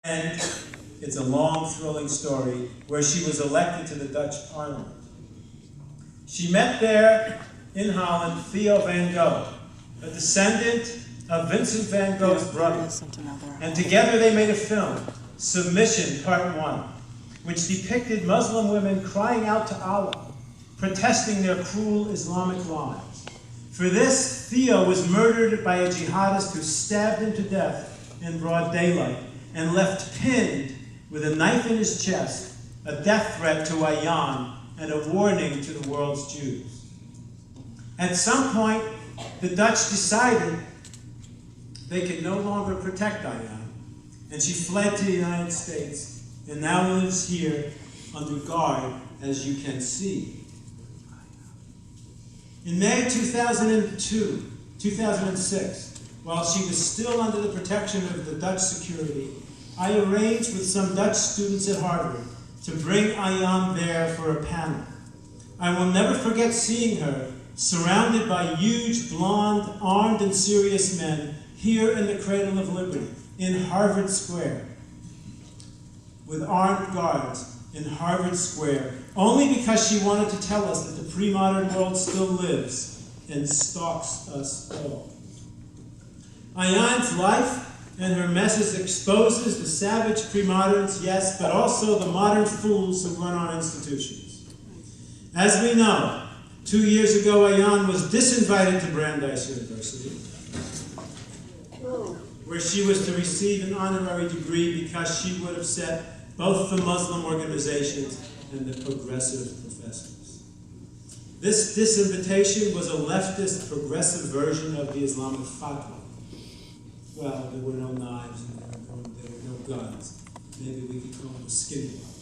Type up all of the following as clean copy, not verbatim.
And it's a long, thrilling story where she was elected to the Dutch Parliament. She met there in Holland Theo van Gogh, a descendant of Vincent van Gogh's brother. And together they made a film, Submission Part 1, which depicted Muslim women crying out to Allah, protesting their cruel Islamic lives. For this, Theo was murdered by a jihadist who stabbed him to death in broad daylight and left pinned with a knife in his chest, a death threat to Ayan and a warning to the world's Jews. At some point, the Dutch decided they could no longer protect Ayan, and she fled to the United States and now lives here under guard, as you can see. In May 2006, while she was still under the protection of the Dutch security, I arranged with some Dutch students at Harvard to bring Ayan there for a panel. I will never forget seeing her surrounded by huge, blonde, armed and serious men here in the Cradle of Liberty, in Harvard Square, with armed guards in Harvard Square, only because she wanted to tell us that the pre-modern world still lives and stalks us all. Ayan's life and her message exposes the savage pre-moderns, yes, but also the modern fools who run our institutions. As we know, 2 years ago, Ayan was disinvited to Brandeis University, where she was to receive an honorary degree because she would have set both the Muslim organizations and the progressive professors. This disinvitation was a leftist progressive version of the Islamic fatwa. Well, there were no knives and there were no guns. Maybe we could call it a skinny law.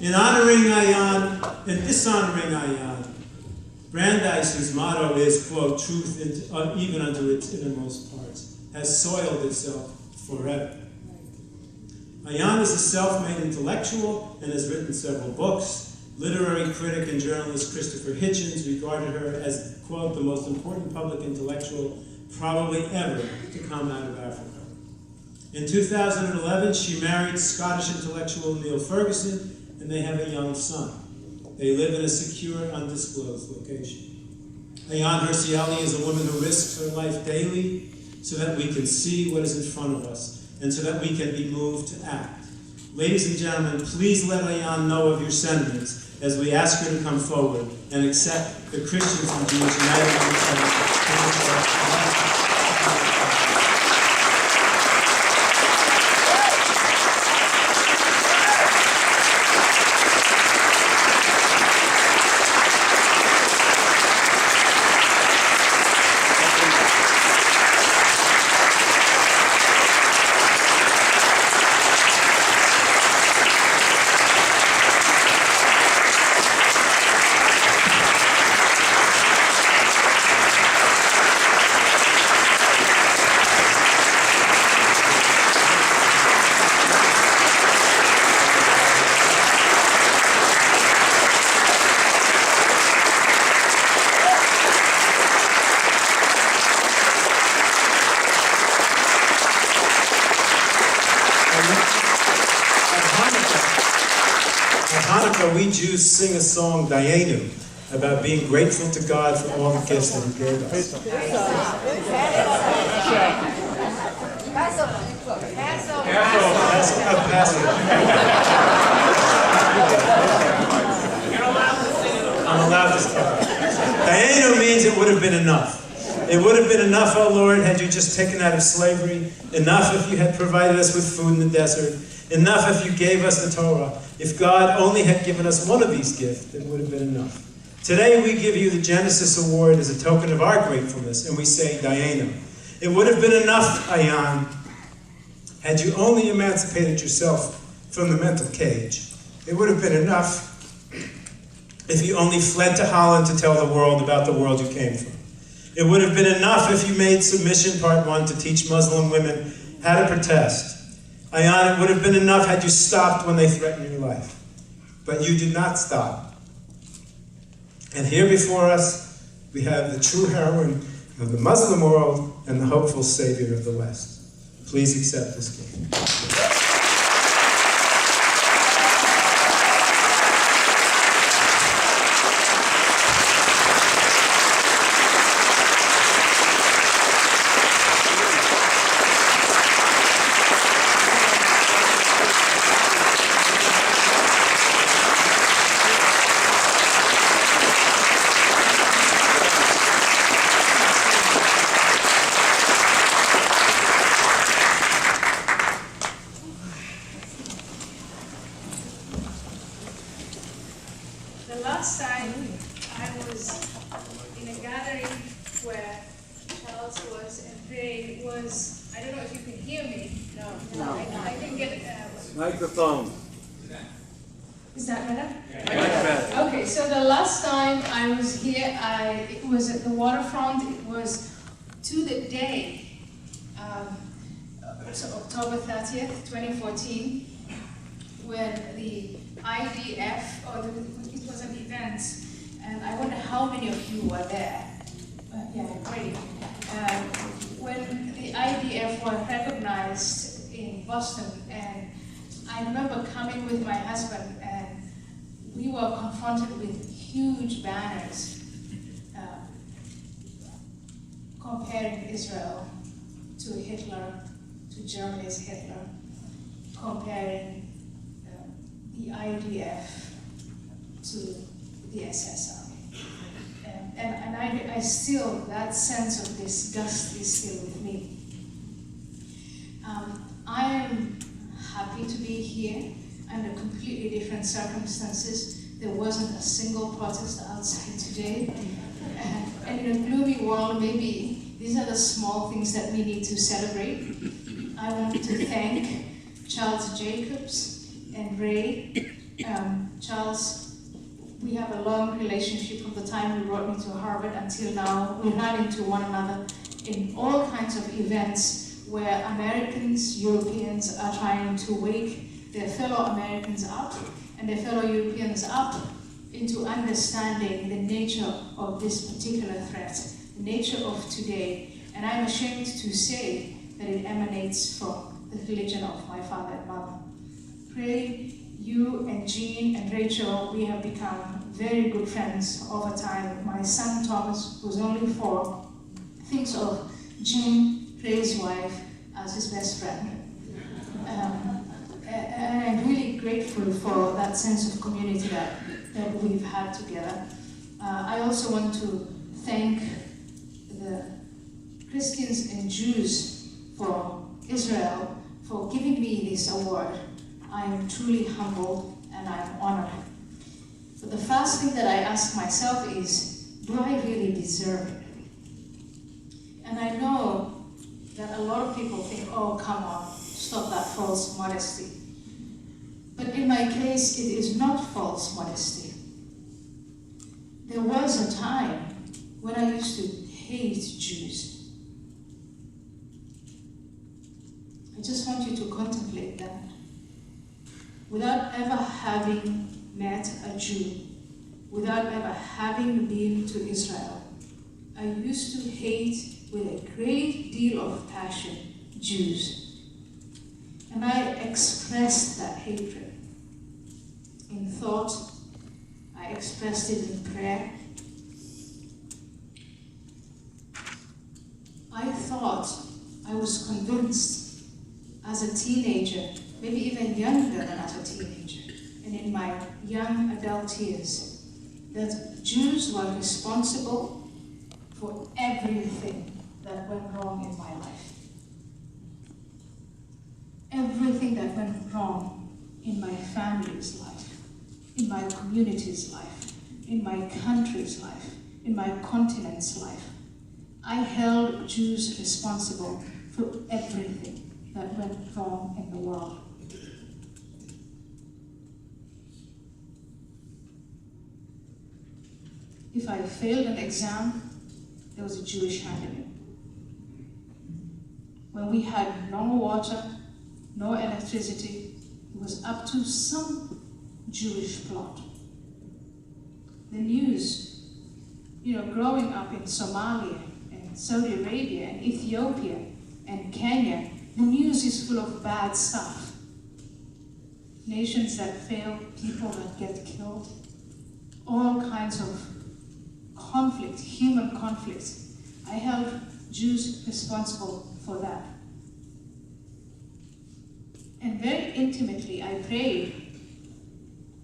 In honoring Ayan and dishonoring Ayan, Brandeis, whose motto is, quote, truth even unto its innermost parts, has soiled itself forever. Ayan is a self-made intellectual and has written several books. Literary critic and journalist Christopher Hitchens regarded her as, quote, the most important public intellectual probably ever to come out of Africa. In 2011, she married Scottish intellectual Neil Ferguson, and they have a young son. They live in a secure, undisclosed location. Ayan Hirsi Ali is a woman who risks her life daily so that we can see what is in front of us and so that we can be moved to act. Ladies and gentlemen, please let Ayan know of your sentiments as we ask her to come forward and accept the Christians and Jews united on the we Jews sing a song, Dayenu, about being grateful to God for all the gifts that He gave us. I'm allowed to sing. Dayenu means it would have been enough. It would have been enough, O Lord, had you just taken out of slavery. Enough if you had provided us with food in the desert. Enough if you gave us the Torah. If God only had given us one of these gifts, it would have been enough. Today we give you the Genesis Award as a token of our gratefulness, and we say, Dayenu. It would have been enough, Ayan, had you only emancipated yourself from the mental cage. It would have been enough if you only fled to Holland to tell the world about the world you came from. It would have been enough if you made Submission Part 1 to teach Muslim women how to protest. Ayan, it would have been enough had you stopped when they threatened your life. But you did not stop. And here before us, we have the true heroine of the Muslim world and the hopeful savior of the West. Please accept this gift. The last time I was in a gathering where Charles was and Ray was, I don't know if you can hear me. No. I can get Microphone. Is that better? Yeah. Okay, so the last time I was here, it was at the waterfront. It was to the day, so October 30th, 2014, when the IDF, it was an event, and I wonder how many of you were there. Yeah, great. When the IDF were recognized in Boston, and I remember coming with my husband, and we were confronted with huge banners comparing Israel to Hitler, to Germany's Hitler, comparing the IDF to the SS Army. And I still, that sense of disgust is still with me. I am happy to be here under completely different circumstances. There wasn't a single protest outside today. And in a gloomy world, maybe these are the small things that we need to celebrate. I want to thank Charles Jacobs and Ray. Charles, we have a long relationship from the time you brought me to Harvard until now. We ran into one another in all kinds of events where Americans, Europeans are trying to wake their fellow Americans up and their fellow Europeans up into understanding the nature of this particular threat, the nature of today. And I'm ashamed to say that it emanates from the religion of my father and mother. Pray you and Jean and Rachel, we have become very good friends over time. My son Thomas, who's only 4, thinks of Jean, Ray's wife, as his best friend. And I'm really grateful for that sense of community that we've had together. I also want to thank the Christians and Jews for Israel for giving me this award. I am truly humbled and I'm honored. But the first thing that I ask myself is, do I really deserve it? And I know that a lot of people think, oh, come on, stop that false modesty. But in my case, it is not false modesty. There was a time when I used to hate Jews. I just want you to contemplate that. Without ever having met a Jew, without ever having been to Israel, I used to hate with a great deal of passion Jews. And I expressed that hatred in thought, I expressed it in prayer. I thought, I was convinced as a teenager, maybe even younger than as a teenager, and in my young adult years, that Jews were responsible for everything that went wrong in my life. Everything that went wrong in my family's life, in my community's life, in my country's life, in my continent's life. I held Jews responsible for everything that went wrong in the world. If I failed an exam, there was a Jewish hand in it. When we had no water, no electricity, it was up to some Jewish plot. The news, growing up in Somalia and Saudi Arabia and Ethiopia and Kenya The news is full of bad stuff. Nations that fail, people that get killed, all kinds of conflict, human conflict. I held Jews responsible for that. And very intimately, I prayed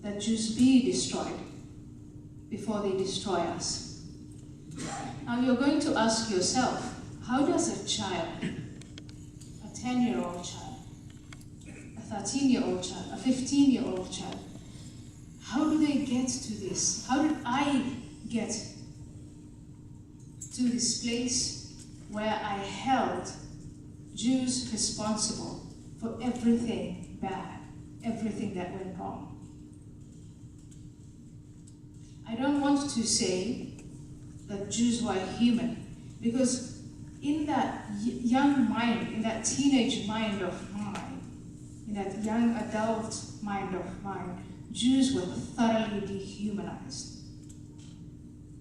that Jews be destroyed before they destroy us. Now you're going to ask yourself, how does a child, a 10-year-old child, a 13-year-old child, a 15-year-old child, how do they get to this? How did I get to this place where I held Jews responsible for everything bad, everything that went wrong? I don't want to say that Jews were human, because in that young mind, in that teenage mind of mine, in that young adult mind of mine, Jews were thoroughly dehumanized.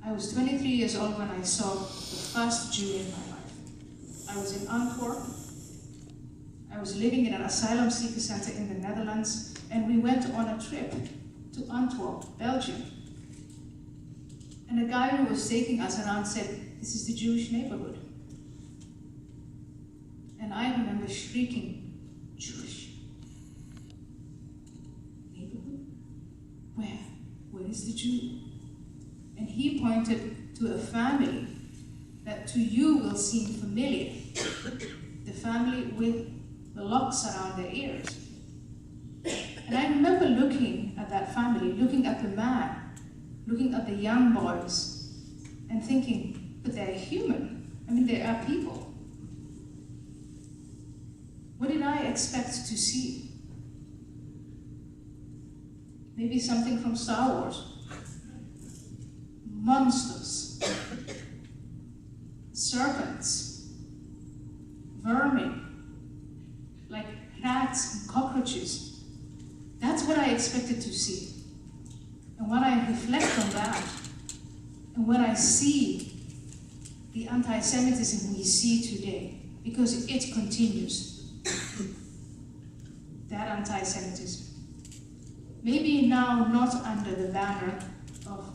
I was 23 years old when I saw the first Jew in my life. I was in Antwerp. I was living in an asylum seeker center in the Netherlands, and we went on a trip to Antwerp, Belgium. And the guy who was taking us around said, "This is the Jewish neighborhood." And I remember shrieking, "Jewish neighborhood? Where? Where is the Jew?" And he pointed to a family that to you will seem familiar. The family with the locks around their ears. And I remember looking at that family, looking at the man, looking at the young boys, and thinking, but they're human. I mean, they are people. What did I expect to see? Maybe something from Star Wars. Monsters, serpents, vermin, like rats and cockroaches. That's what I expected to see. And when I reflect on that, and when I see the anti-Semitism we see today, because it continues, that anti-Semitism, maybe now not under the banner of